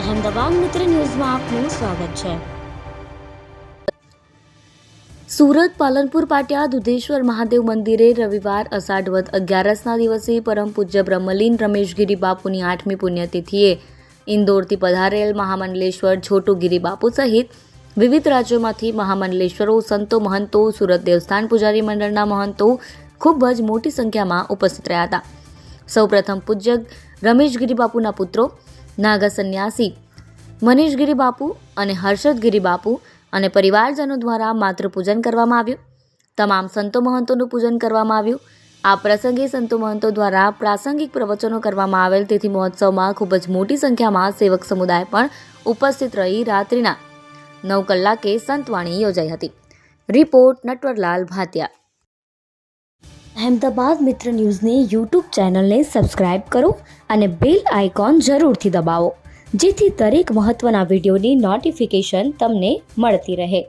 અહેમદાબાદ મિત્ર ન્યૂઝમાં આપનું સ્વાગત છે। સુરત પાલનપુર પાટિયા દુધેશ્વર મહાદેવ મંદિરે રવિવાર અષાઢ વદ 11ના દિવસે પરમ પૂજ્ય બ્રહ્મલીન રમેશગીરી બાપુની 8મી પુણ્યતિથિએ ઇન્દોરથી પધારેલ મહામંડલેશ્વર છોટુગીરી બાપુ સહિત વિવિધ રાજ્યોમાંથી મહામંડલેશ્વરો, સંતો, મહંતો, સુરત દેવસ્થાન પૂજારી મંડળના મહંતો ખૂબ જ મોટી સંખ્યામાં ઉપસ્થિત રહ્યા હતા। સૌપ્રથમ પૂજ્ય રમેશગીરી બાપુના પુત્રો નાગા સંન્યાસી મનીષગીરી બાપુ અને હર્ષદગીરી બાપુ અને પરિવારજનો દ્વારા માત્ર પૂજન કરવામાં આવ્યું। તમામ સંતો મહંતોનું પૂજન કરવામાં આવ્યું। આ પ્રસંગે સંતો મહંતો દ્વારા પ્રાસંગિક પ્રવચનો કરવામાં આવેલ, તેથી મહોત્સવમાં ખૂબ જ મોટી સંખ્યામાં સેવક સમુદાય પણ ઉપસ્થિત રહી રાત્રિના 9 કલાકે સંતવાણી યોજાઈ હતી। રિપોર્ટ નટવરલાલ ભાટિયા। અહેમદાબાદ મિત્ર ન્યૂઝની યુટ્યુબ ચેનલને સબસ્ક્રાઇબ કરો અને બેલ આઇકોન જરૂરથી દબાવો, જેથી દરેક મહત્વના વિડીયોની નોટિફિકેશન તમને મળતી રહે।